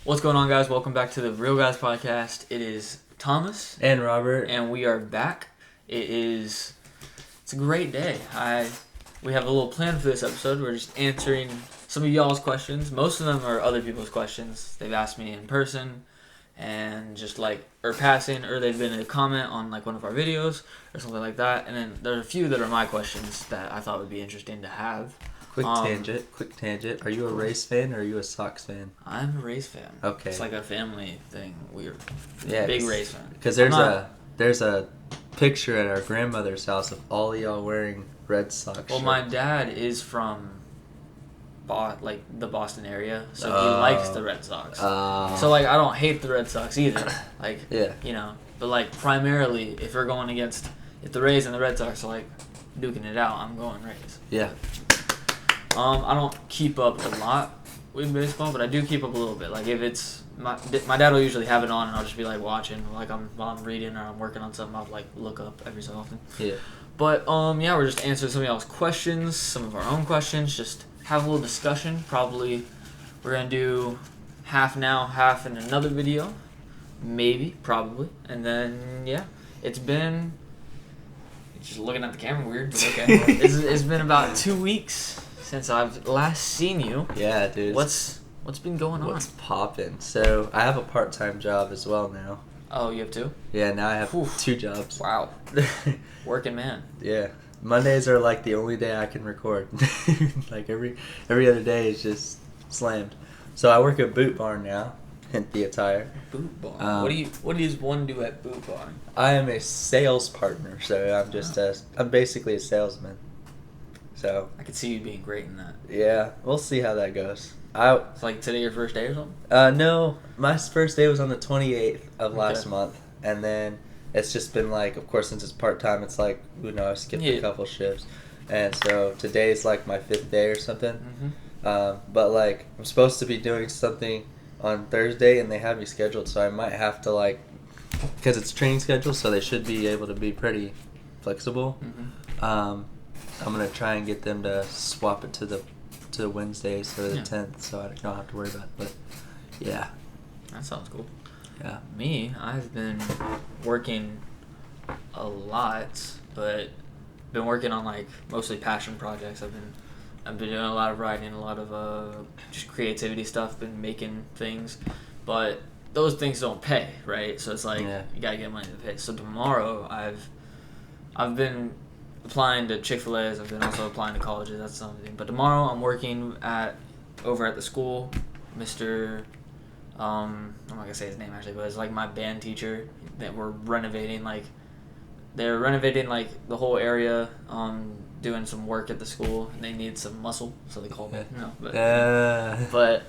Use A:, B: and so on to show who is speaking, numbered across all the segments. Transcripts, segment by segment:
A: What's going on, guys? Welcome back to the Real Guys Podcast. It is Thomas
B: and Robert,
A: and we are back. It's a great day. We have a little plan for this episode. We're just answering some of y'all's questions. Most of them are other people's questions. They've asked me in person and or passing, or they've been in a comment on one of our videos or something like that. And then there's a few that are my questions that I thought would be interesting to have.
B: Quick tangent. Are you a Rays fan or are you a Sox fan?
A: I'm a Rays fan.
B: Okay.
A: It's like a family thing. We're
B: big
A: Rays fan.
B: Because there's a picture at our grandmother's house of all of y'all wearing Red Sox shirts.
A: Well, my dad is from the Boston area, so he likes the Red Sox. So I don't hate the Red Sox either. But primarily if we're going against, if the Rays and the Red Sox are duking it out, I'm going Rays.
B: Yeah.
A: I don't keep up a lot with baseball, but I do keep up a little bit. If it's my dad will usually have it on, and I'll just be watching, while I'm reading or I'm working on something. I'll look up every so often.
B: Yeah.
A: But we're just answering some of y'all's questions, some of our own questions. Just have a little discussion. Probably we're gonna do half now, half in another video, probably, and then it's been. Just looking at the camera weird, but okay. It's been about 2 weeks since I've last seen you.
B: Yeah, dude.
A: What's been going on?
B: What's poppin'? So I have a part-time job as well now.
A: Oh, you have two?
B: Yeah, now I have 2 jobs.
A: Wow. Working man.
B: Yeah. Mondays are the only day I can record. every other day is just slammed. So I work at Boot Barn now. Hint the attire.
A: Boot Barn. What does one do at Boot Barn?
B: I am a sales partner, so I'm basically a salesman. So
A: I could see you being great in that.
B: Yeah, we'll see how that goes.
A: It's today your first day or something?
B: No, my first day was on the 28th of last month, and then it's just been of course, since it's part time, it's I skipped a couple shifts, and so today's my 5th day or something.
A: Mm-hmm.
B: But I'm supposed to be doing something on Thursday, and they have me scheduled, so I might have to because it's training schedule, so they should be able to be pretty flexible.
A: Mm-hmm.
B: I'm gonna try and get them to swap it to the Wednesday, so the 10th, so I don't have to worry about it. But yeah,
A: that sounds cool.
B: Yeah.
A: Me, I've been working a lot, but been working on mostly passion projects. I've been doing a lot of writing, a lot of just creativity stuff. Been making things, but those things don't pay, right? So it's you gotta get money to pay. So tomorrow, I've been applying to Chick-fil-A's. I've been also applying to colleges. That's something. But tomorrow I'm working over at the school. Mr. I'm not gonna say his name actually, but it's my band teacher that we're renovating. They're renovating the whole area. Doing some work at the school, and they need some muscle, so they call me. But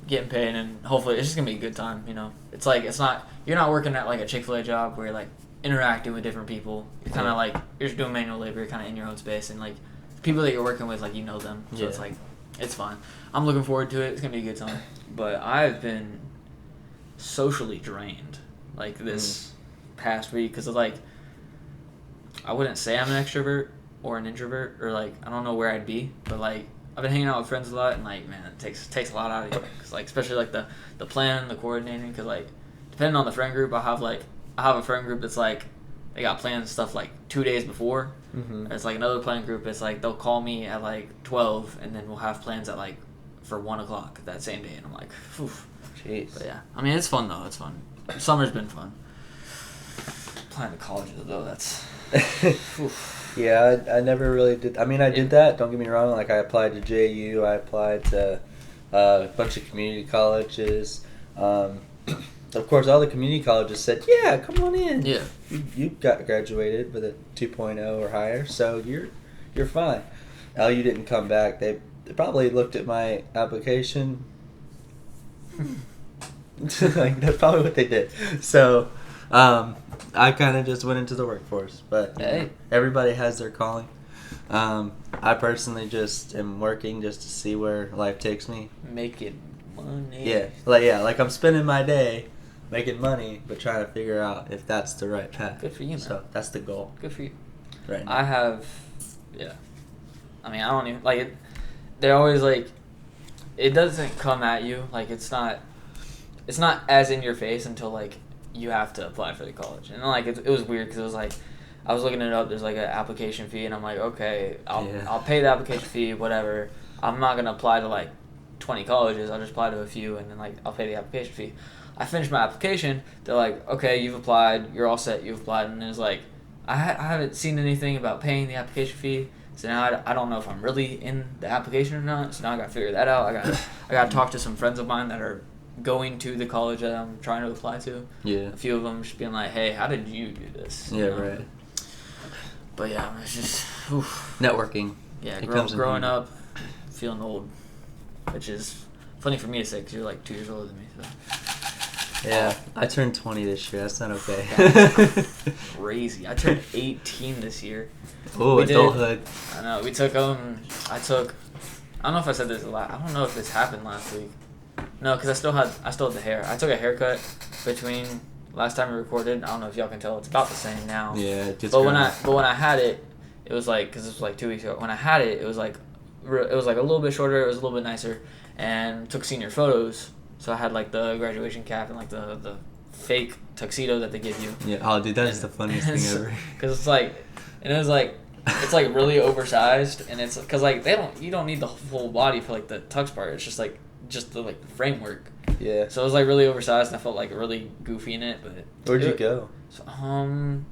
A: getting paid, and hopefully it's just gonna be a good time. It's it's not, you're not working at a Chick-fil-A job where you're interacting with different people. You're kind of you're just doing manual labor. You're kind of in your own space, and the people that you're working with, you know them. So it's it's fine. I'm looking forward to it. It's gonna be a good time. But I've been socially drained this past week because of I wouldn't say I'm an extrovert or an introvert, or I don't know where I'd be, but I've been hanging out with friends a lot, and man, it takes a lot out of you. Cause especially the plan, the coordinating, because depending on the friend group, I have a friend group that's they got plans stuff 2 days before.
B: Mm-hmm.
A: It's another plan group. It's they'll call me at 12, and then we'll have plans at for 1 o'clock that same day, and I'm phew.
B: Jeez.
A: But yeah, I mean it's fun though. It's fun. Summer's been fun. Applying to colleges though, that's.
B: Yeah, I never really did. I mean, I did that. Don't get me wrong. I applied to JU. I applied to a bunch of community colleges. Of course, all the community colleges said, "Yeah, come on in.
A: Yeah,
B: you got graduated with a 2.0 or higher, so you're fine." LU didn't come back. They probably looked at my application. That's probably what they did. So, I kind of just went into the workforce, but everybody has their calling. I personally just am working just to see where life takes me.
A: Making money.
B: Yeah, I'm spending my day making money, but trying to figure out if that's the right path.
A: Good for you, man.
B: So that's the goal.
A: Good for you.
B: Right now.
A: I have, I mean, I don't even, they're always it doesn't come at you. Like, it's not as in your face until, like, you have to apply for the college. And, like, it was weird because it was, like, I was looking it up. There's, like, an application fee, and I'm like, okay, I'll pay the application fee, whatever. I'm not going to apply to, like, 20 colleges. I'll just apply to a few, and then, like, I'll pay the application fee. I finished my application. They're like, okay, you've applied. You're all set. You've applied. And it was like, I haven't seen anything about paying the application fee. So now I don't know if I'm really in the application or not. So now I got to figure that out. I got to talk to some friends of mine that are going to the college that I'm trying to apply to.
B: Yeah.
A: A few of them just being like, hey, how did you do this?
B: Yeah, right.
A: But yeah, it's just... Oof.
B: Networking.
A: Yeah, growing up, feeling old. Which is funny for me to say because you're like 2 years older than me. So.
B: Yeah, I turned 20 this year. That's not okay.
A: That's crazy. I turned 18 this year.
B: Oh, adulthood.
A: I know. We took I don't know if I said this a lot. I don't know if this happened last week. No, because I still had the hair. I took a haircut between last time we recorded. I don't know if y'all can tell. It's about the same now.
B: Yeah, it gets
A: but when I had it, it was like, because this was like 2 weeks ago. When I had it, it was like a little bit shorter. It was a little bit nicer, and took senior photos. So I had like the graduation cap and like the fake tuxedo that they give you.
B: Yeah. Oh, dude, that is the funniest thing ever.
A: Because it's like, and it was like, it's like really oversized, and it's because like you don't need the full body for like the tux part. It's just the like framework.
B: Yeah.
A: So it was like really oversized, and I felt like really goofy in it. But
B: where'd you go?
A: So,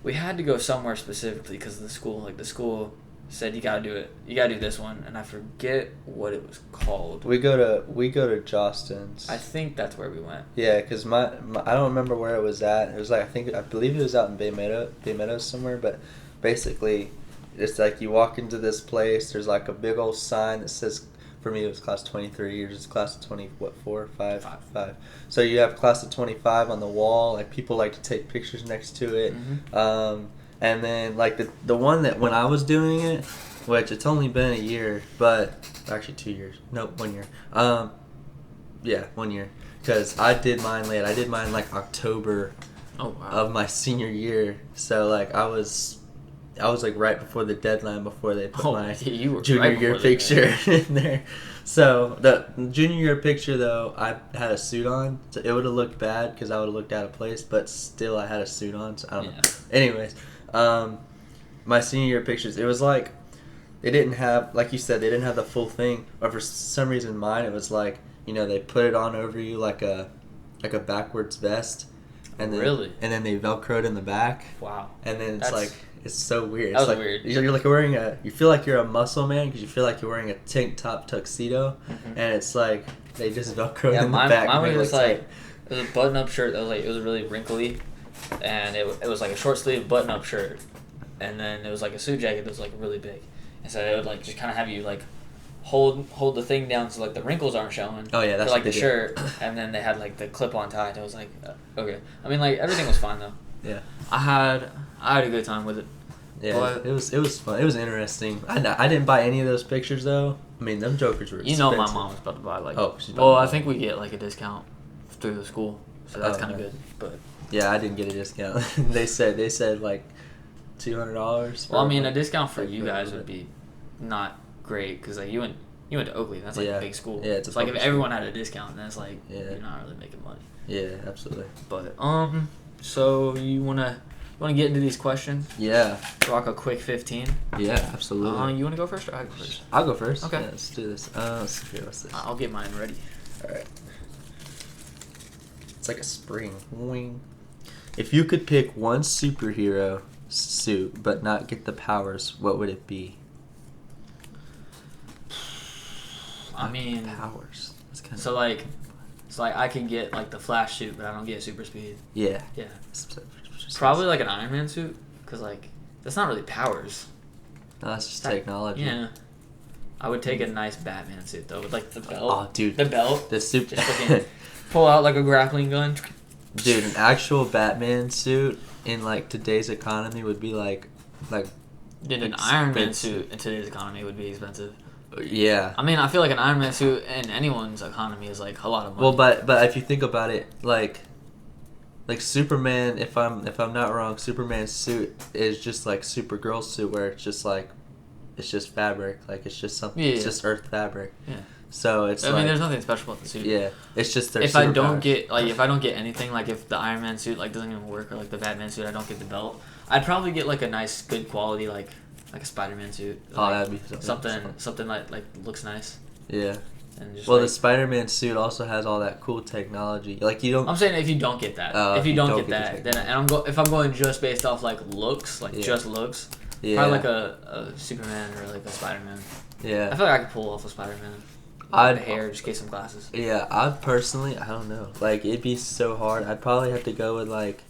A: we had to go somewhere specifically because the school said you gotta do it. You gotta do this one, and I forget what it was called.
B: We go to Jostens.
A: I think that's where we went.
B: Yeah, because my I don't remember where it was at. It was like I believe it was out in Bay Meadows somewhere. But basically, it's like you walk into this place. There's like a big old sign that says. For me, it was class 23. Yours is class of 5. So you have class of 25 on the wall. Like people like to take pictures next to it.
A: Mm-hmm.
B: And then like the one that when I was doing it, which it's only been a year, but actually 2 years. Nope, 1 year. Yeah, 1 year. Because I did mine late. I did mine like October of my senior year. So like I was like right before the deadline before they put my junior year picture in there. So the junior year picture though, I had a suit on. So it would have looked bad because I would have looked out of place. But still, I had a suit on. So I don't know. Anyways. My senior year pictures, it was like, they didn't have, like you said, they didn't have the full thing, but for some reason mine, it was like, they put it on over you like a backwards vest, and then, and then they Velcroed in the back.
A: Wow.
B: And then it's so weird.
A: That was
B: like,
A: weird.
B: You're like you feel like you're a muscle man because you feel like you're wearing a tank top tuxedo, and it's like, they just Velcroed in the back.
A: Mine was like, it was a button-up shirt that was like, it was really wrinkly. And it was like a short sleeve button up shirt, and then it was like a suit jacket that was like really big, and so it would like just kind of have you like hold the thing down so like the wrinkles aren't showing.
B: Oh yeah, that's
A: for, like the shirt, and then they had like the clip on tie. And it was like okay. I mean like everything was fine though.
B: Yeah.
A: I had a good time with it.
B: Yeah, but it was fun. It was interesting. I didn't buy any of those pictures though. I mean, them jokers were expensive.
A: My mom was about to buy like.
B: Oh.
A: Well, I think we get like a discount through the school, so that's kind of good, but.
B: Yeah, I didn't get a discount. they said like $200.
A: Well, I mean, a discount for you guys would be not great because like you went to Oakley. That's like a big school.
B: Yeah, it's
A: like if everyone had a discount, then it's like you're not really making money.
B: Yeah, absolutely.
A: But so you wanna get into these questions?
B: Yeah.
A: Rock a quick 15.
B: Yeah, absolutely.
A: You wanna go first or I go first?
B: I'll go first.
A: Okay.
B: Yeah, let's do this. Let's see what's this.
A: I'll get mine ready.
B: All right. It's like a spring. Wing. If you could pick one superhero suit but not get the powers, what would it be?
A: I mean,
B: powers. That's kind
A: so like I can get like the Flash suit, but I don't get super speed.
B: Yeah.
A: Yeah. Probably like an Iron Man suit, cause like that's not really powers.
B: No, that's just technology.
A: Yeah. I would take a nice Batman suit though, with like the belt.
B: Oh, dude.
A: The belt.
B: The suit.
A: Just fucking pull out like a grappling gun.
B: Dude, an actual Batman suit in like today's economy would be like.
A: Dude, an Iron Man suit in today's economy would be expensive.
B: Yeah.
A: I mean, I feel like an Iron Man suit in anyone's economy is like a lot of money.
B: Well, but if you think about it, like Superman, if I'm not wrong, Superman's suit is just like Supergirl's suit, where it's just like, it's just fabric, like it's just something, it's just Earth fabric.
A: Yeah.
B: So it's
A: I mean, there's nothing special about the suit.
B: Yeah, it's just their
A: if I don't
B: superpowers.
A: if I don't get anything, like if the Iron Man suit like doesn't even work, or like the Batman suit, I don't get the belt, I'd probably get like a nice, good quality like a Spider-Man suit.
B: Oh,
A: Like,
B: that'd be
A: something like looks nice.
B: Yeah.
A: And just
B: well, the Spider-Man suit also has all that cool technology. Like you don't.
A: I'm saying if you don't get that, if you don't get that, then if I'm going just based off like looks, like just looks, probably like a Superman or like a Spider-Man.
B: Yeah.
A: I feel like I could pull off a Spider-Man. The hair, just get some glasses.
B: Yeah, I personally, I don't know. Like, it'd be so hard. I'd probably have to go with, like...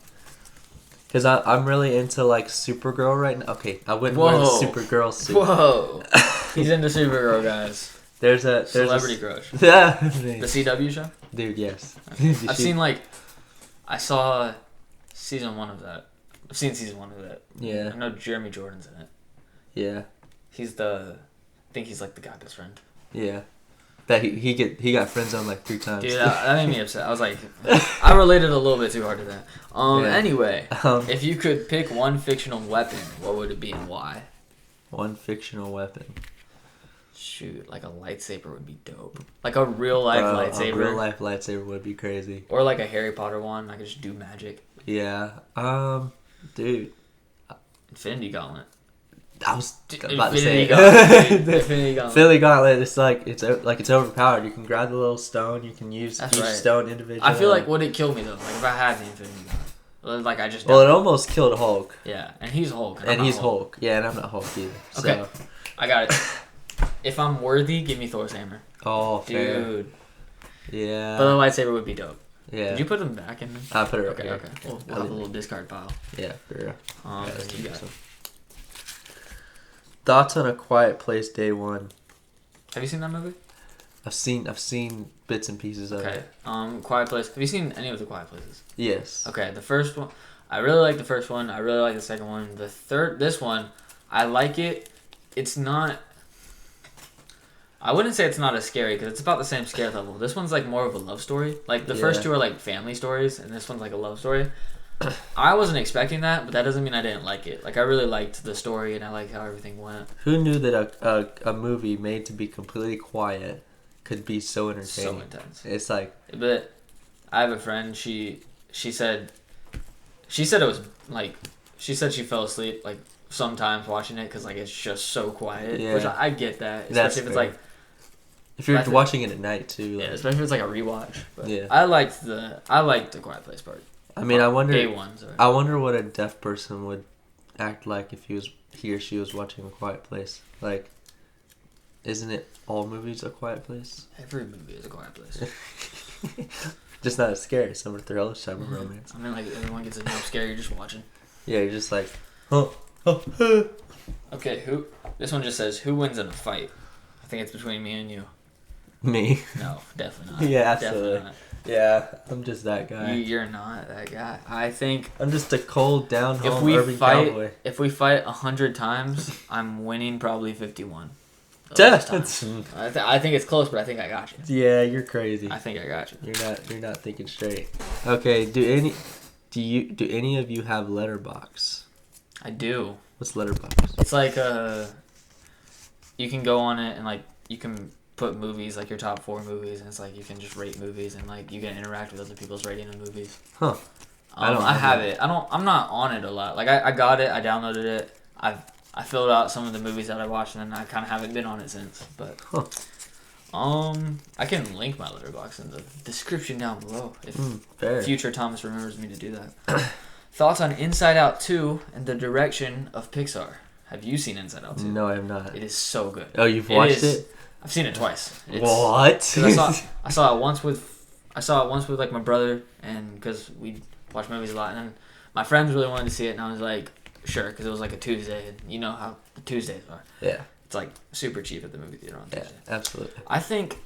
B: Because I'm really into, like, Supergirl right now. Okay, I wouldn't wear the Supergirl suit.
A: Whoa. He's into Supergirl, guys.
B: There's a...
A: Celebrity crush.
B: Yeah.
A: The CW show?
B: Dude, yes.
A: I've seen, like... I saw season 1 of that. I've seen season 1 of that.
B: Yeah.
A: I know Jeremy Jordan's in it.
B: Yeah.
A: He's the... I think he's, like, the guy best friend.
B: Yeah. That he got friend zoned like 3 times.
A: Dude, that made me upset. I was like, I related a little bit too hard to that. Anyway, if you could pick one fictional weapon, what would it be and why?
B: One fictional weapon.
A: Shoot, like a lightsaber would be dope. Like a real life lightsaber.
B: A real life lightsaber would be crazy.
A: Or like a Harry Potter one. I could just do magic.
B: Yeah. Dude.
A: Infinity Gauntlet.
B: I was about to say
A: Infinity Gauntlet.
B: Infinity Gauntlet. It's like it's overpowered. You can grab the little stone. You can use each stone individually.
A: I feel like would it kill me though? Like if I had the Infinity Gauntlet, like I just.
B: Well, it almost killed Hulk.
A: Yeah, and he's Hulk.
B: And he's Hulk. Yeah, and I'm not Hulk either.
A: Okay,
B: so.
A: I got it. If I'm worthy, give me Thor's hammer.
B: Oh, fair.
A: Dude.
B: Yeah.
A: But the lightsaber would be dope.
B: Yeah.
A: Did you put them back in?
B: I put it
A: okay. Okay. We'll have a little discard pile.
B: Yeah, for real.
A: You got it.
B: Thoughts on A Quiet Place Day 1?
A: Have you seen that movie?
B: I've seen bits and pieces of it.
A: Quiet Place. Have you seen any of the Quiet Places?
B: Yes.
A: Okay, the first one. I really like the first one. I really like the second one. This one, I like it. It's not. I wouldn't say it's not as scary because it's about the same scare level. This one's like more of a love story. Like the first two are like family stories, and this one's like a love story. I wasn't expecting that, but that doesn't mean I didn't like it. Like I really liked the story, and I liked how everything went.
B: Who knew that a movie made to be completely quiet could be so entertaining?
A: So intense.
B: It's like.
A: But I have a friend. She said it was like she said she fell asleep like sometimes watching it because like it's just so quiet.
B: Yeah.
A: Which I get that, especially if it's like.
B: If you're watching it at night too.
A: Like, yeah, especially if it's like a rewatch. But
B: yeah.
A: I liked the Quiet Place part.
B: I mean, I wonder.
A: Day one, sorry.
B: I wonder what a deaf person would act like if he or she was watching A Quiet Place. Like, isn't it all movies A Quiet Place?
A: Every movie is A Quiet Place.
B: Just not as scary. Some are thrillers, some are romance.
A: I mean, like everyone gets a jump scare. You're just watching.
B: Yeah, you're just like,
A: Okay, This one just says, who wins in a fight? I think it's between me and you.
B: Me?
A: No, definitely not.
B: Yeah, absolutely.
A: Definitely not.
B: Yeah, I'm just that guy.
A: You're not that guy. I think
B: I'm just a cold, down-home urban cowboy.
A: If we fight 100 times, I'm winning probably 51.
B: I
A: think it's close, but I think I got you.
B: Yeah, you're crazy.
A: I think I got you.
B: You're not thinking straight. Okay, do any of you have Letterboxd?
A: I do.
B: What's Letterboxd?
A: It's like you can go on it and like you can put movies, like your top 4 movies, and it's like you can just rate movies and like you can interact with other people's rating of movies.
B: Huh.
A: I have it. I'm not on it a lot. Like I got it, I downloaded it. I filled out some of the movies that I watched, and then I kind of haven't been on it since. But I can link my Letterboxd in the description down below if future Thomas remembers me to do that. Thoughts on Inside Out 2 and the direction of Pixar? Have you seen Inside Out 2?
B: No, I have not.
A: It is so good.
B: Oh, you've watched it?
A: I've seen it twice.
B: What?
A: I saw it once with like my brother, and because we watch movies a lot, and then my friends really wanted to see it, and I was like, sure, because it was like a Tuesday, and you know how the Tuesdays are.
B: Yeah.
A: It's like super cheap at the movie theater on Tuesday.
B: Yeah, absolutely.
A: I think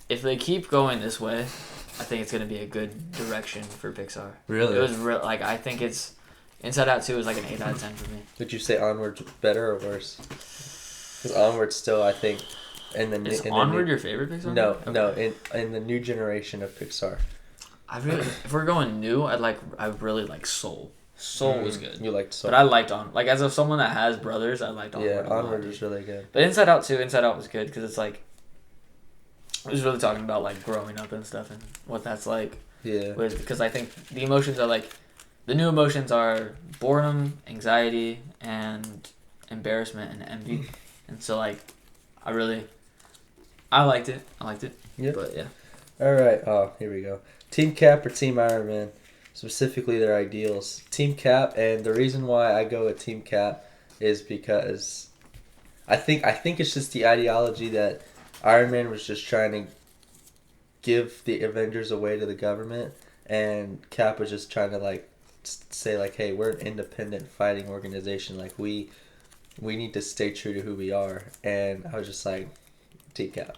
A: if they keep going this way, I think it's gonna be a good direction for Pixar.
B: Really?
A: It was like I think it's Inside Out 2 is like an 8 out of 10 for me.
B: Would you say Onward's better or worse? Because Onward's still, I think,
A: Is Onward your favorite Pixar?
B: No, okay. No. In the new generation of Pixar.
A: If we're going new, I really like Soul. Soul was good.
B: You liked Soul,
A: but I liked Like as of someone that has brothers, I liked Onward.
B: Yeah, Onward was really good.
A: But Inside Out was good because it's like I was really talking about like growing up and stuff and what that's like.
B: Yeah.
A: Because I think the emotions are like, the new emotions are boredom, anxiety, and embarrassment and envy. And so like, I liked it.
B: Yeah.
A: But yeah.
B: All right. Oh, here we go. Team Cap or Team Iron Man? Specifically, their ideals. Team Cap, and the reason why I go with Team Cap is because I think it's just the ideology that Iron Man was just trying to give the Avengers away to the government, and Cap was just trying to like say like, hey, we're an independent fighting organization. Like we need to stay true to who we are. And I was just like, Team Cap.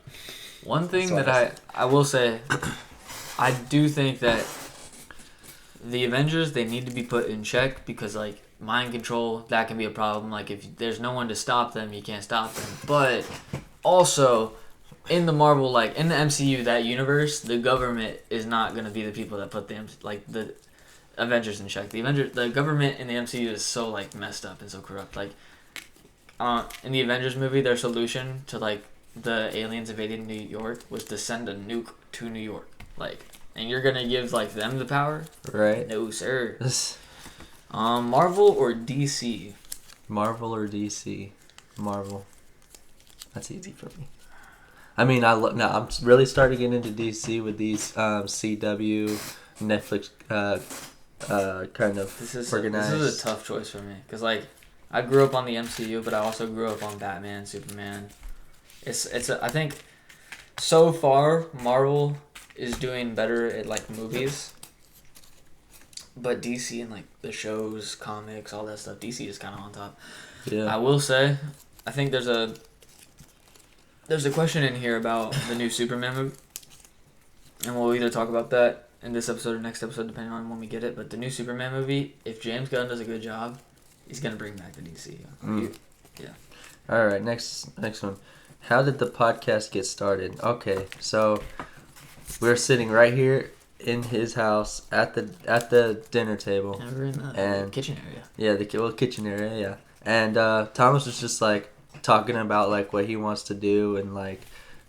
A: One thing that I will say, I do think that the Avengers, they need to be put in check because, like, mind control, that can be a problem. Like, if there's no one to stop them, you can't stop them. But also, in the Marvel, like, in the MCU, that universe, the government is not going to be the people that put the Avengers in check. The government in the MCU is so, like, messed up and so corrupt. Like, in the Avengers movie, their solution to, like, the aliens invading New York was to send a nuke to New York. Like, and you're gonna give like them the power?
B: Right.
A: No, sir. Marvel or DC?
B: Marvel or DC? Marvel. That's easy for me. I mean, I'm really starting to get into DC with these CW, Netflix kind of organized.
A: This is a tough choice for me because like I grew up on the MCU, but I also grew up on Batman, Superman. I think so far Marvel is doing better at like movies, but DC and like the shows, comics, all that stuff, DC is kind of on top.
B: Yeah.
A: I will say, I think there's a question in here about the new Superman movie, and we'll either talk about that in this episode or next episode, depending on when we get it. But the new Superman movie, if James Gunn does a good job, he's gonna bring back the DC. Yeah.
B: All right, next one. How did the podcast get started? Okay, so we're sitting right here in his house at the dinner table.
A: Yeah, we're in the kitchen area.
B: Yeah, the kitchen area. Yeah, and Thomas was just like talking about like what he wants to do and like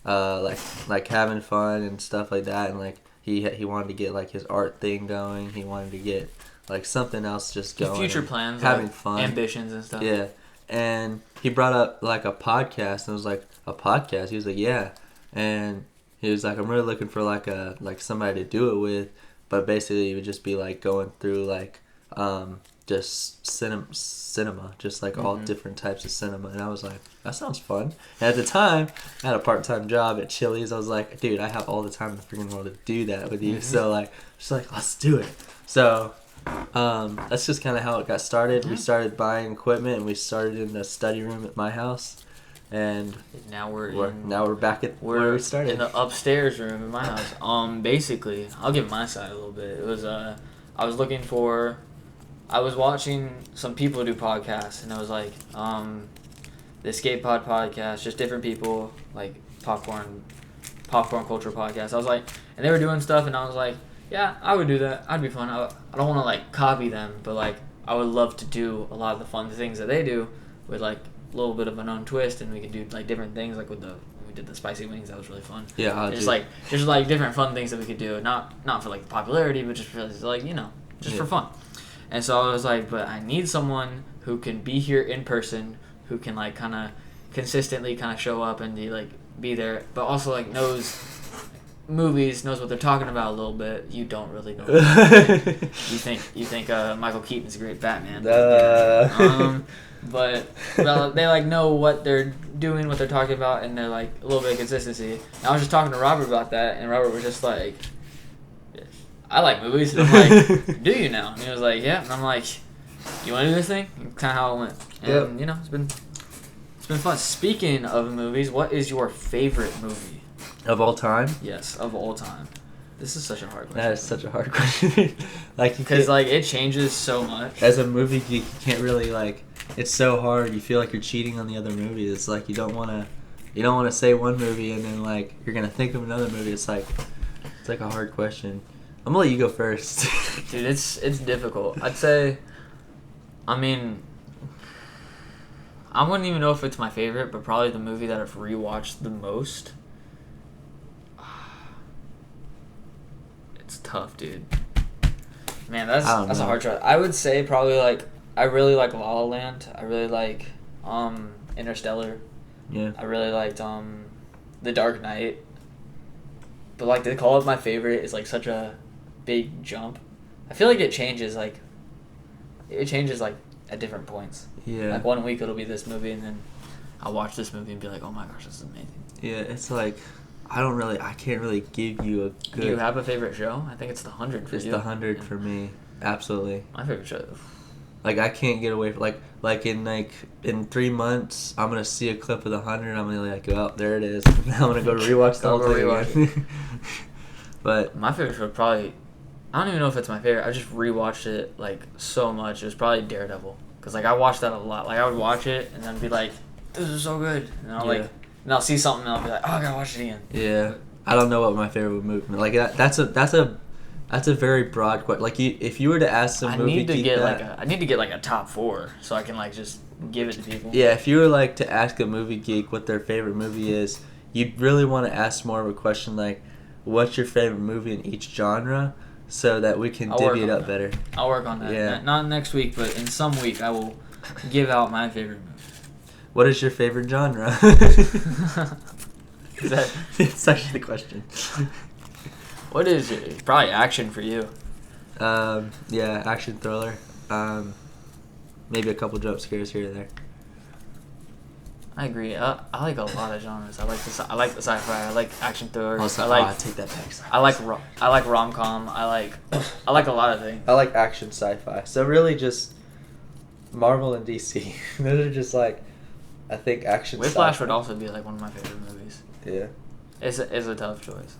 B: having fun and stuff like that, and like he wanted to get like his art thing going. He wanted to get like something else just going.
A: Future plans,
B: having
A: like
B: fun,
A: ambitions and stuff.
B: Yeah, and he brought up like a podcast, and I was like, a podcast? He was like, yeah, and he was like, I'm really looking for like somebody to do it with, but basically it would just be like going through like just cinema, just like all different types of cinema. And I was like, that sounds fun. And at the time, I had a part-time job at Chili's. I was like, dude, I have all the time in the freaking world to do that with you. So like, just like, let's do it. So that's just kind of how it got started. We started buying equipment, and we started in the study room at my house. And
A: now we're
B: back at where we started.
A: In the upstairs room in my house. Basically, I'll give my side a little bit. It was I was watching some people do podcasts, and I was like, the Escape Pod podcast, just different people, like popcorn culture podcast. I was like, and they were doing stuff, and I was like, yeah, I would do that. I'd be fun. I don't want to like copy them, but like I would love to do a lot of the fun things that they do with like a little bit of an own twist, and we could do like different things, like when we did the spicy wings. That was really fun.
B: Yeah,
A: just like different fun things that we could do, not for like popularity, but just for like just for fun. And so I was like, but I need someone who can be here in person, who can like kind of consistently kind of show up and be there, but also like knows movies, knows what they're talking about a little bit. You don't really know. you think Michael Keaton's a great Batman. But they like know what they're doing, what they're talking about, and they're like a little bit of consistency. And I was just talking to Robert about that, and Robert was just like, I like movies. And I'm like, do you now? And he was like, yeah. And I'm like, you want to do this thing? And kind of how it went. And it's been fun. Speaking of movies, what is your favorite movie
B: of all time?
A: Yes, of all time. This is such a hard question.
B: That is such a hard question.
A: Because it changes so much.
B: As a movie geek, you can't really like. It's so hard. You feel like you're cheating on the other movies. It's like you don't want to say one movie and then like you're gonna think of another movie. It's like a hard question. I'm gonna let you go first.
A: Dude, it's difficult. I'd say, I mean, I wouldn't even know if it's my favorite, but probably the movie that I've rewatched the most It's tough, dude. Man, that's
B: I don't
A: a
B: know.
A: hard choice. I would say probably like I really like La La Land. I really like Interstellar.
B: Yeah.
A: I really liked The Dark Knight. But like to call it my favorite is like such a big jump. I feel like it changes like at different points.
B: Yeah.
A: Like 1 week it'll be this movie, and then I'll watch this movie and be like, oh my gosh, this is amazing.
B: Yeah, it's like I can't really give you a good.
A: Do you have a favorite show? I think it's The 100 for
B: It's
A: you.
B: The 100
A: Yeah.
B: for me. Absolutely.
A: My favorite show.
B: Like I can't get away from in 3 months I'm gonna see a clip of The 100. I'm gonna be like, oh, there it is. Now I'm gonna go rewatch the whole thing again. But
A: My favorite show probably, I don't even know if it's my favorite. I just rewatched it like so much. It was probably Daredevil, because like I watched that a lot. Like I would watch it and then be like, this is so good, and I'll see something and I'll be like, oh, I gotta watch it again.
B: yeah, I don't know what my favorite movie. Like that's a very broad question. Like if you were to ask some movie
A: I need to
B: geek
A: get
B: that,
A: like a top 4 so I can like just give it to people.
B: yeah, if you were like to ask a movie geek what their favorite movie is, you'd really want to ask more of a question like, what's your favorite movie in each genre, so that we can
A: I'll work
B: divvy it
A: on
B: up
A: that.
B: better.
A: I'll work on that.
B: Yeah.
A: Not next week, but in some week I will give out my favorite movie.
B: What is your favorite genre?
A: Is that
B: It's actually the question.
A: what is it? It's probably action for you.
B: Yeah, action thriller. Maybe a couple jump scares here or there.
A: I agree. I like a lot of genres. I like the sci-fi. I like action thriller.
B: I
A: I
B: take that back. Sorry.
A: I like rom-com. I like a lot of things.
B: I like action sci-fi. So really just Marvel and DC. Those are just like, I think action
A: Whiplash
B: sci-fi.
A: would also be like one of my favorite movies.
B: Yeah.
A: It's a tough choice.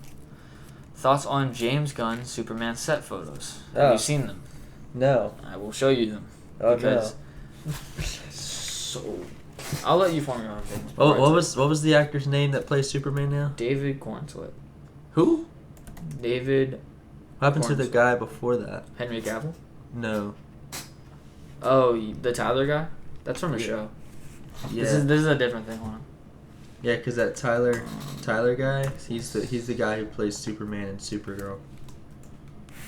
A: Thoughts on James Gunn's Superman set photos? Have you seen them?
B: No.
A: I will show you them.
B: Oh,
A: because so I'll let you form your own opinion.
B: Oh, what was the actor's name that plays Superman now?
A: David Cornsweet.
B: Who?
A: David
B: What happened to the
A: Cornsweet.
B: guy before that?
A: Henry Cavill?
B: No.
A: Oh, the Tyler guy? That's from a
B: Yeah.
A: show.
B: Yeah.
A: This is a different thing. Hold on.
B: Yeah, because that Tyler guy, he's the guy who plays Superman and Supergirl.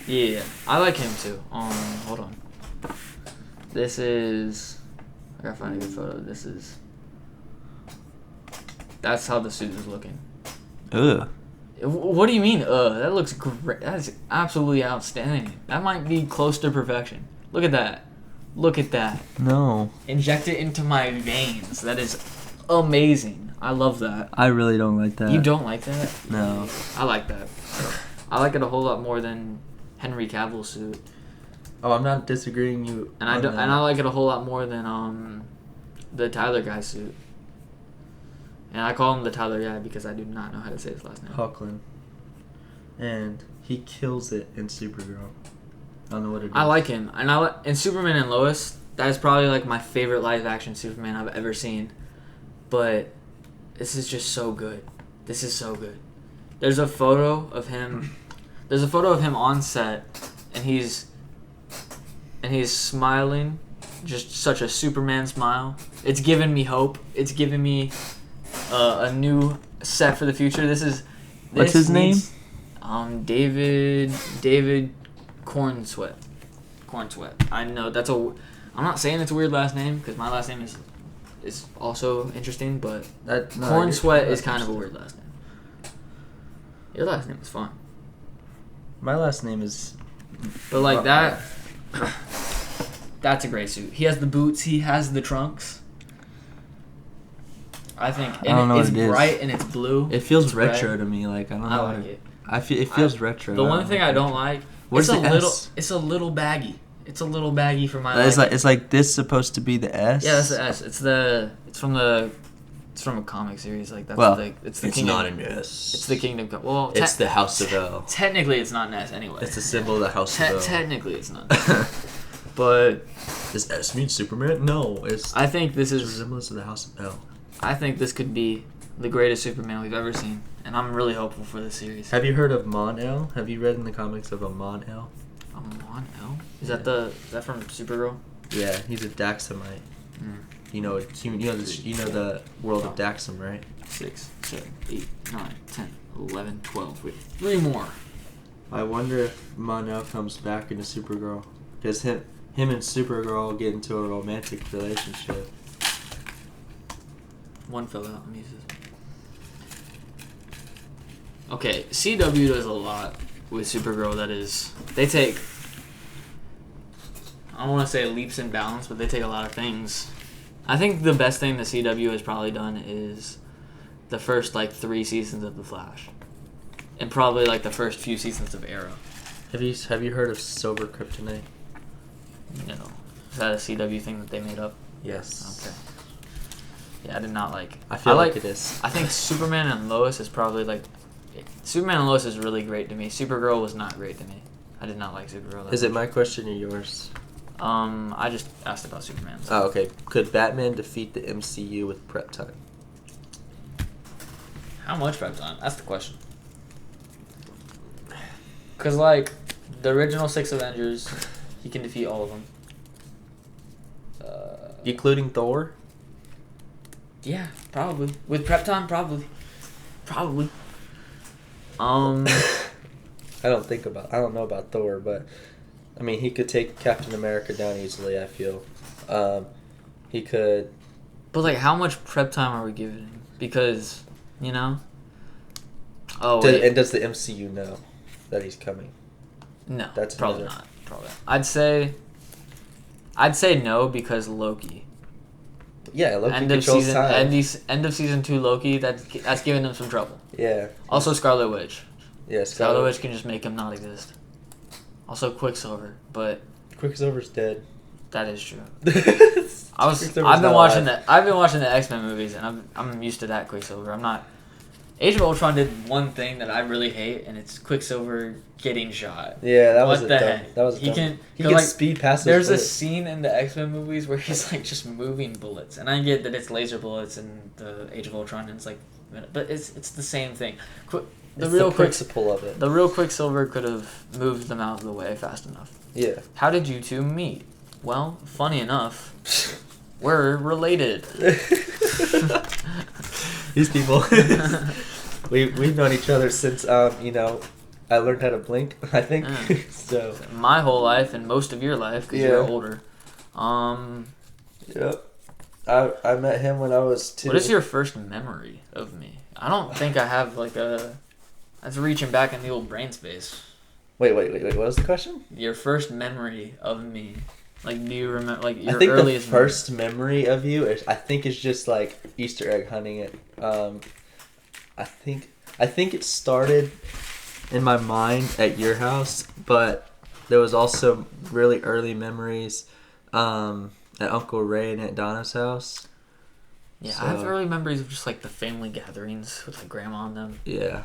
A: Yeah, I like him too. Hold on. This is. I gotta find a good photo. That's how the suit is looking.
B: Ugh.
A: What do you mean? That looks great. That is absolutely outstanding. That might be close to perfection. Look at that. Look at that.
B: No.
A: Inject it into my veins. That is amazing. I love that.
B: I really don't like that.
A: You don't like that?
B: No.
A: I like that. I like it a whole lot more than Henry Cavill's suit.
B: Oh, I'm not disagreeing you.
A: And I like it a whole lot more than the Tyler guy suit. And I call him the Tyler guy because I do not know how to say his last name.
B: Hoechlin. And he kills it in Supergirl. I don't know what it is.
A: I like him, and in Superman and Lois, that is probably like my favorite live action Superman I've ever seen. But this is just so good. This is so good. There's a photo of him. There's a photo of him on set, and he's smiling, just such a Superman smile. It's given me hope. It's given me a new set for the future.
B: What's his name?
A: David Cornsweet. I know I'm not saying it's a weird last name because my last name is also interesting, but Cornsweet is kind of a weird last name. Your last name is fun.
B: My last name is.
A: But like that, that's a great suit. He has the boots. He has the trunks. I think, and
B: I don't know
A: it's
B: what it is.
A: bright and it's blue.
B: It feels
A: It's
B: retro
A: red.
B: to me. Like I don't know.
A: I like it.
B: It feels retro.
A: The one thing I don't like,
B: Where's
A: it's a
B: the
A: little,
B: S?
A: it's a little baggy. It's a little baggy for my.
B: It's like this supposed to be the S.
A: Yeah, that's the S. It's from a comic series. Like that's it's the Kingdom.
B: not an S.
A: It's the Kingdom. Well,
B: It's the House of L.
A: Technically, it's not an S anyway.
B: It's the symbol of the House of L.
A: Technically, it's not. But
B: Does S mean Superman? No, it's.
A: I think this
B: It's a
A: is.
B: resemblance to the House of L.
A: I think this could be the greatest Superman we've ever seen, and I'm really hopeful for this series.
B: Have you heard of Mon-El? Have you read in the comics of a Mon-El?
A: Mon-El? Is
B: Yeah.
A: that from Supergirl?
B: Yeah, he's a Daxamite.
A: Mm.
B: You know the world of Daxam, right?
A: 6, 7, 8, 9, 10, 11, 12. Wait, 3 more.
B: I wonder if Mon-El comes back into Supergirl. Because him and Supergirl get into a romantic relationship.
A: One fell out. I'm using. Okay, CW does a lot with Supergirl. That is, they take. I don't want to say leaps and bounds, but they take a lot of things. I think the best thing the CW has probably done is the first 3 seasons of The Flash, and probably the first few seasons of Arrow.
B: Have you heard of Sober Kryptonite?
A: No, is that a CW thing that they made up?
B: Yes.
A: Okay. Yeah, I did not like.
B: I feel like it is.
A: I think Superman and Lois is probably Superman and Lois is really great to me. Supergirl was not great to me. I did not like Supergirl.
B: Is it my question or yours?
A: I just asked about Superman. So.
B: Oh, okay. Could Batman defeat the MCU with prep time?
A: How much prep time? That's the question. Because, the original 6 Avengers, he can defeat all of them.
B: Including Thor?
A: Yeah, probably. With prep time, probably. Probably.
B: I don't know about Thor, but I mean, he could take Captain America down easily, I feel. He could.
A: But how much prep time are we giving him? Because, Oh,
B: and does the MCU know that he's coming?
A: No,
B: That's
A: probably not. Probably. I'd say no because Loki.
B: Yeah, Loki
A: End of
B: controls
A: season,
B: time.
A: end of season 2 Loki. That's giving him some trouble.
B: Yeah.
A: Also, Scarlet Witch.
B: Yeah,
A: Scarlet Witch can just make him not exist. Also, Quicksilver, but
B: Quicksilver's dead.
A: that is true. I've been watching the X-Men movies, and I'm used to that Quicksilver. I'm not. Age of Ultron did one thing that I really hate, and it's Quicksilver getting shot.
B: Yeah, that was
A: what the
B: dumb.
A: heck?
B: That was
A: he
B: dumb.
A: can
B: speed past.
A: There's a scene in the X-Men movies where he's just moving bullets, and I get that it's laser bullets in the Age of Ultron, and it's but it's the same thing.
B: The principle of it.
A: The real Quicksilver could have moved them out of the way fast enough.
B: Yeah.
A: How did you two meet? Well, funny enough, we're related.
B: These people. We've known each other since I learned how to blink, I think.
A: Yeah.
B: So
A: my whole life and most of your life because you're older.
B: Yep. I met him when I was 2.
A: What is your first memory of me? I don't think I have that's reaching back in the old brain space.
B: Wait. What was the question?
A: Your first memory of me. Do you remember your
B: I think
A: earliest
B: the first memory of you is just Easter egg hunting it. I think it started in my mind at your house, but there was also really early memories at Uncle Ray and Aunt Donna's house.
A: Yeah, so, I have early memories of just the family gatherings with grandma and them.
B: Yeah.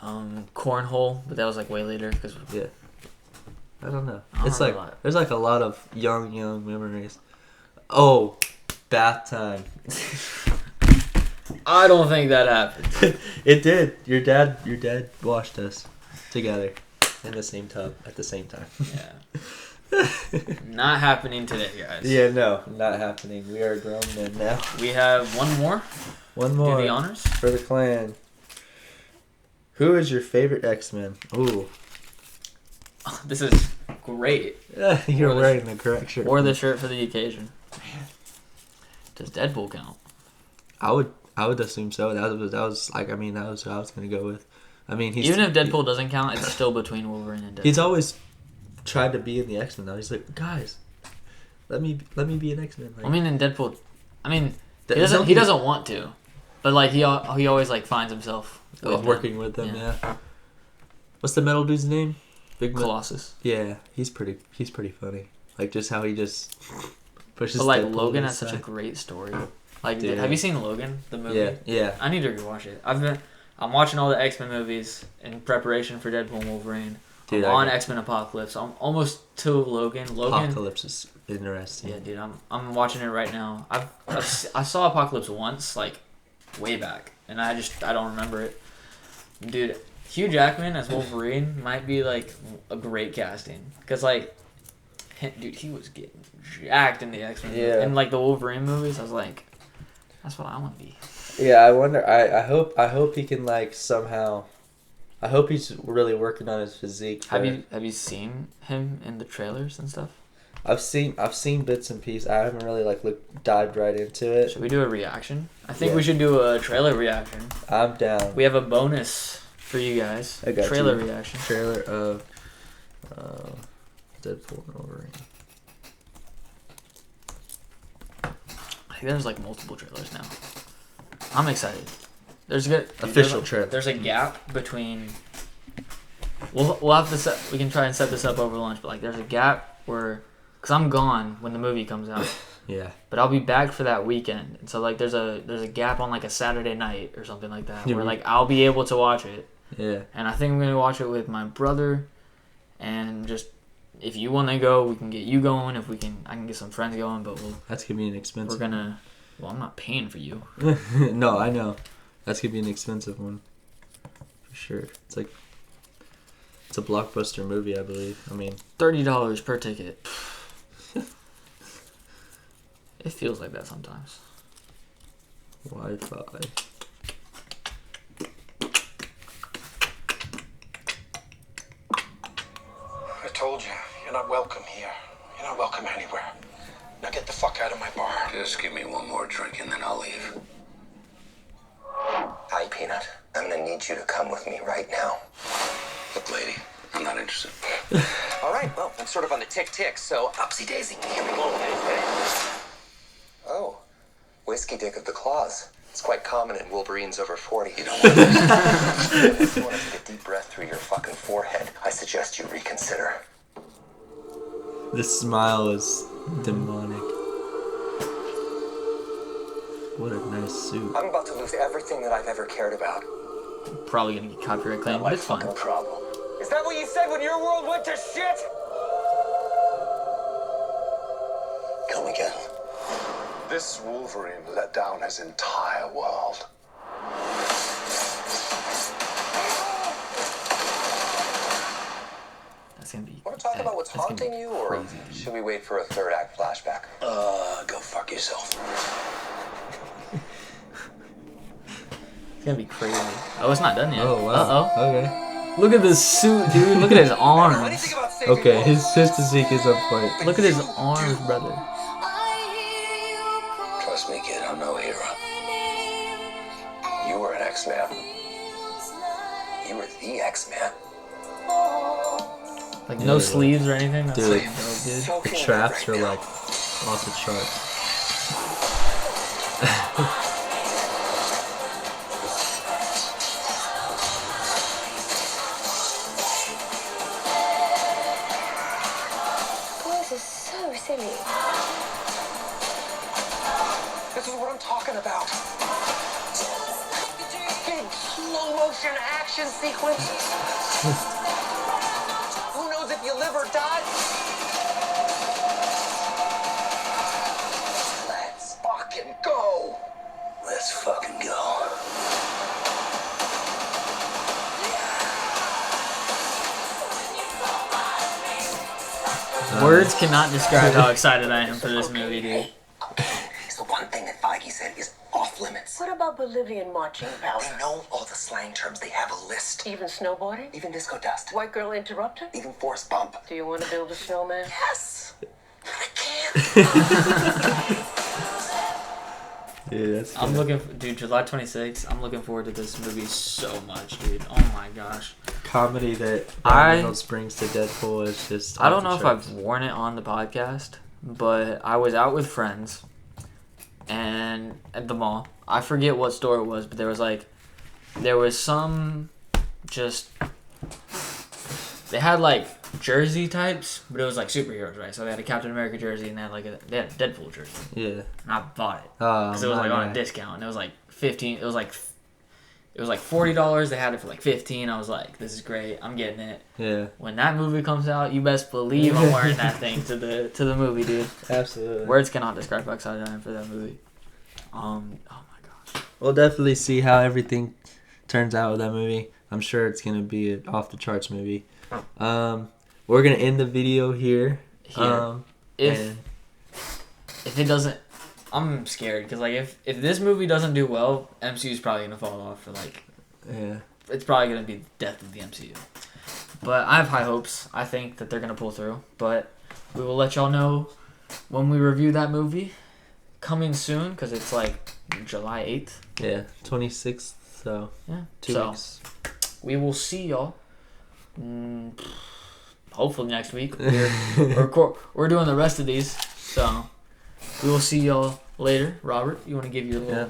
A: Cornhole, but that was way later because
B: yeah. I don't know.
A: There's
B: a lot of young memories. Oh, bath time.
A: I don't think that happened.
B: It did. Your dad washed us together in the same tub at the same time.
A: Yeah. Not happening today, guys.
B: Yeah, no, not happening. We are grown men now.
A: We have one more.
B: One more.
A: Do the honors
B: for the clan. Who is your favorite X-Men? Ooh.
A: Oh, this is great.
B: You're wearing the correct shirt.
A: Wore the shirt for the occasion. Does Deadpool count?
B: I would assume so. That was what I was gonna go with. I mean,
A: even if Deadpool doesn't count, it's still between Wolverine and Deadpool.
B: He's always tried to be in the X-Men. Now he's like, guys, let me be an X-Men.
A: In Deadpool, he doesn't want to, but he always finds himself
B: working with them. Yeah. What's the metal dude's name?
A: Big Colossus.
B: Yeah, he's pretty funny. Just how he just pushes.
A: But Logan has such a great story. Have you seen Logan, the movie?
B: Yeah.
A: I need to rewatch it. I'm watching all the X-Men movies in preparation for Deadpool and Wolverine. Dude, I'm on X-Men Apocalypse. I'm almost to Logan.
B: Apocalypse is interesting.
A: Yeah, dude. I'm watching it right now. I saw Apocalypse once, way back, and I don't remember it. Dude, Hugh Jackman as Wolverine might be a great casting because dude, he was getting jacked in the X-Men.
B: Yeah.
A: In the Wolverine movies, I was like, that's what I want to be.
B: Yeah, I wonder. I hope he can somehow. I hope he's really working on his physique.
A: Have you seen him in the trailers and stuff?
B: I've seen bits and pieces. I haven't really dived right into it.
A: Should we do a reaction? I think we should do a trailer reaction.
B: I'm down.
A: We have a bonus for you guys.
B: I got
A: trailer reaction.
B: Trailer of Deadpool and Wolverine.
A: I think there's multiple trailers now. I'm excited. There's good
B: official trailer.
A: There's a gap between. We'll have to set. We can try and set this up over lunch, but there's a gap where, cause I'm gone when the movie comes out.
B: Yeah.
A: But I'll be back for that weekend, and so there's a gap on a Saturday night or something like that where I'll be able to watch it.
B: Yeah.
A: And I think I'm gonna watch it with my brother, and just if you want to go, we can get you going. If we can, I can get some friends going. But
B: that's gonna be an expensive.
A: We're gonna. Well, I'm not paying for you.
B: No, I know. That's gonna be an expensive one. For sure. It's a blockbuster movie, I believe. I mean,
A: $30 per ticket. It feels like that sometimes.
B: Wi-Fi.
C: I told you, you're not welcome here. You're not welcome anywhere. Now get the fuck out of my bar.
D: Just give me one more drink and then I'll leave.
E: Hi, Peanut. I'm gonna need you to come with me right now.
D: Look, lady, I'm not interested.
E: All right, well, I'm sort of on the tick-tick, so upsy-daisy. Here we go. Oh, whiskey dick of the claws. It's quite common in Wolverines over 40.
D: You don't want this.
E: If you want to take a deep breath through your fucking forehead, I suggest you reconsider.
B: This smile is demonic. What a nice suit.
E: I'm about to lose everything that I've ever cared about.
A: Probably gonna get copyright claim, but it's fine.
E: Problem. Is that what you said when your world went to shit?
D: Come again.
C: This Wolverine let down his entire world.
A: That's gonna be.
E: Want to talk about what's haunting you, or
A: crazy,
E: should we wait for a third act flashback?
D: Go fuck yourself.
A: It's gonna be crazy. Oh, it's not done yet.
B: Oh, wow.
A: Uh-oh.
B: Okay.
A: Look at this suit, dude. Look at his arms.
B: Okay, his physique is on point.
A: Look at his arms, brother.
D: Trust me, kid, I'm no hero.
E: You were an X-Man. You were the X-Man.
A: No sleeves or anything. That's
B: Dude,
A: so good.
B: the traps are off the charts.
F: This is so silly.
E: This is what I'm talking about. Big slow motion action sequence. Who knows if you live or die? Let's fucking go.
D: Let's fucking go.
A: Words cannot describe how excited I am for this movie, dude.
E: So one thing that Feige said is off limits.
F: What about Bolivian marching powder?
E: They know all the slang terms. They have a list.
F: Even snowboarding?
E: Even disco dust.
F: White girl interrupter?
E: Even force bump.
F: Do you want to build a snowman?
E: Yes. I can't.
B: Dude, that's
A: I'm looking, dude. July 26th. I'm looking forward to this movie so much, dude. Oh my gosh.
B: comedy that Ryan Reynolds brings to Deadpool is just.
A: I don't know if I've worn it on the podcast, but I was out with friends, and at the mall. I forget what store it was, but there was some just. They had jersey types, but it was superheroes, right? So they had a Captain America jersey and they had a Deadpool jersey.
B: Yeah.
A: And I bought it because it was on
B: nice.
A: a discount. And it was $15. It was $40. They had it for $15. I was like, this is great. I'm getting it.
B: Yeah.
A: When that movie comes out, you best believe I'm wearing that thing to the movie, dude.
B: Absolutely.
A: Words cannot describe how excited I am for that movie. Oh my gosh.
B: We'll definitely see how everything turns out with that movie. I'm sure it's gonna be an off the charts movie. We're gonna end the video here.
A: If it doesn't, I'm scared because if this movie doesn't do well, MCU is probably gonna fall off for
B: Yeah.
A: it's probably going to be the death of the MCU. But I have high hopes. I think that they're going to pull through. But we will let y'all know when we review that movie. Coming soon, because it's like July 8th.
B: Yeah, 26th. So
A: Yeah.
B: 2 weeks.
A: We will see y'all. Hopefully next week. We're doing the rest of these. So we will see y'all later. Robert, you want to give your little...
B: Yeah.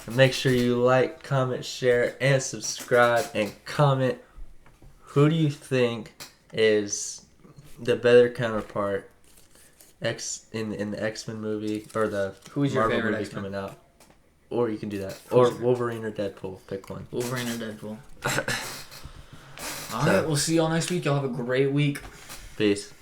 B: And make sure you like, comment, share, and subscribe. And comment, who do you think is the better counterpart in the X-Men movie or the
A: Who's your
B: Marvel
A: favorite
B: movie
A: X-Men?
B: coming out? Or you can do that. Or Wolverine or Deadpool. Pick one.
A: Wolverine or Deadpool. Alright, we'll see y'all next week. Y'all have a great week.
B: Peace.